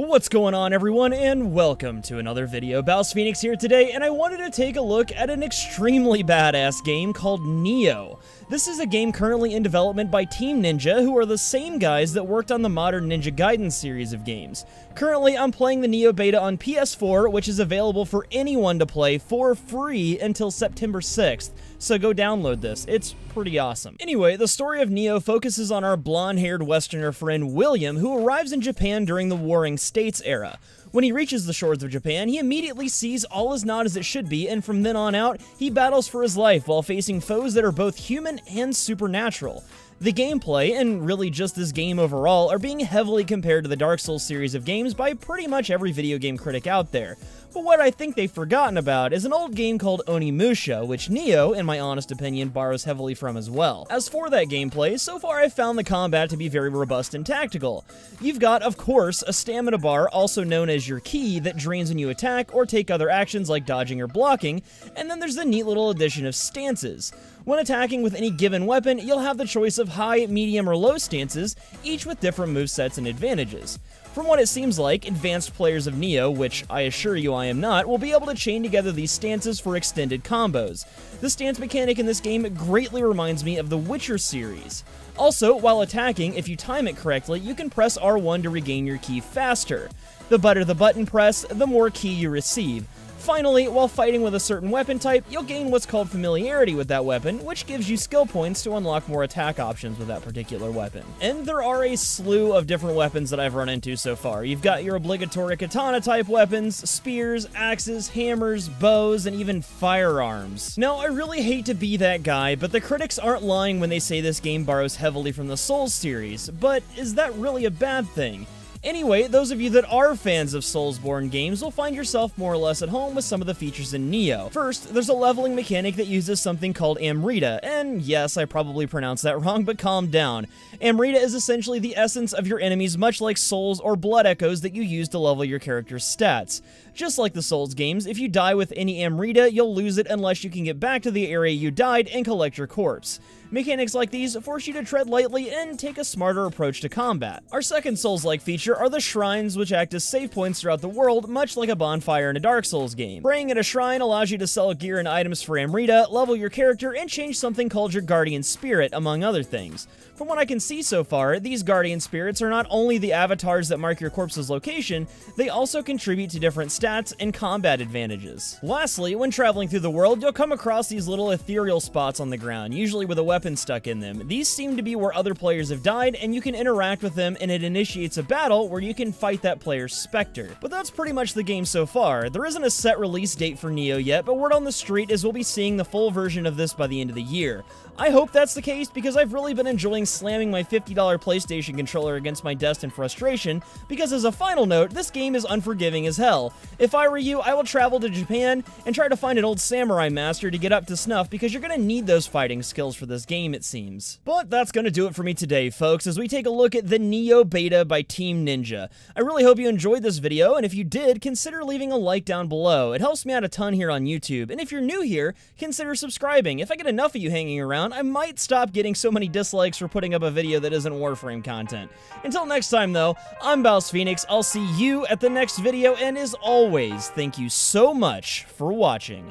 What's going on, everyone, and welcome to another video. BouseFeenux here today, and I wanted to take a look at an extremely badass game called Nioh. This is a game currently in development by Team Ninja, who are the same guys that worked on the modern Ninja Gaiden series of games. Currently, I'm playing the Nioh beta on PS4, which is available for anyone to play for free until September 6th, so go download this. It's pretty awesome. Anyway, the story of Nioh focuses on our blonde-haired Westerner friend William, who arrives in Japan during the Warring States era. When he reaches the shores of Japan, he immediately sees all is not as it should be, and from then on out, he battles for his life while facing foes that are both human and supernatural. The gameplay, and really just this game overall, are being heavily compared to the Dark Souls series of games by pretty much every video game critic out there. But what I think they've forgotten about is an old game called Onimusha, which Nioh, in my honest opinion, borrows heavily from as well. As for that gameplay, so far I've found the combat to be very robust and tactical. You've got, of course, a stamina bar, also known as your ki, that drains when you attack or take other actions like dodging or blocking, and then there's the neat little addition of stances. When attacking with any given weapon, you'll have the choice of high, medium, or low stances, each with different movesets and advantages. From what it seems like, advanced players of Nioh, which I assure you I am not, will be able to chain together these stances for extended combos. The stance mechanic in this game greatly reminds me of the Witcher series. Also, while attacking, if you time it correctly, you can press R1 to regain your ki faster. The better the button press, the more ki you receive. Finally, while fighting with a certain weapon type, you'll gain what's called familiarity with that weapon, which gives you skill points to unlock more attack options with that particular weapon. And there are a slew of different weapons that I've run into so far. You've got your obligatory katana type weapons, spears, axes, hammers, bows, and even firearms. Now, I really hate to be that guy, but the critics aren't lying when they say this game borrows heavily from the Souls series, but is that really a bad thing? Anyway, those of you that are fans of Soulsborne games will find yourself more or less at home with some of the features in Nioh. First, there's a leveling mechanic that uses something called Amrita, and yes, I probably pronounced that wrong, but calm down. Amrita is essentially the essence of your enemies, much like souls or blood echoes that you use to level your character's stats. Just like the Souls games, if you die with any Amrita, you'll lose it unless you can get back to the area you died and collect your corpse. Mechanics like these force you to tread lightly and take a smarter approach to combat. Our second Souls-like feature are the shrines, which act as save points throughout the world, much like a bonfire in a Dark Souls game. Praying at a shrine allows you to sell gear and items for Amrita, level your character, and change something called your Guardian Spirit, among other things. From what I can see so far, these Guardian Spirits are not only the avatars that mark your corpse's location, they also contribute to different stats and combat advantages. Lastly, when traveling through the world, you'll come across these little ethereal spots on the ground, usually with a weapon stuck in them. These seem to be where other players have died, and you can interact with them, and it initiates a battle where you can fight that player's specter. But that's pretty much the game so far. There isn't a set release date for Nioh yet, but word on the street is we'll be seeing the full version of this by the end of the year. I hope that's the case because I've really been enjoying slamming my $50 PlayStation controller against my desk in frustration, because as a final note, this game is unforgiving as hell. If I were you, I will travel to Japan and try to find an old samurai master to get up to snuff, because you're gonna need those fighting skills for this game, it seems. But that's gonna do it for me today, folks, as we take a look at the Nioh beta by Team Ninja. I really hope you enjoyed this video, and if you did, consider leaving a like down below. It helps me out a ton here on YouTube, and if you're new here, consider subscribing. If I get enough of you hanging around, I might stop getting so many dislikes for putting up a video that isn't Warframe content. Until next time, though, I'm BouseFeenux. I'll see you at the next video, and as always, thank you so much for watching.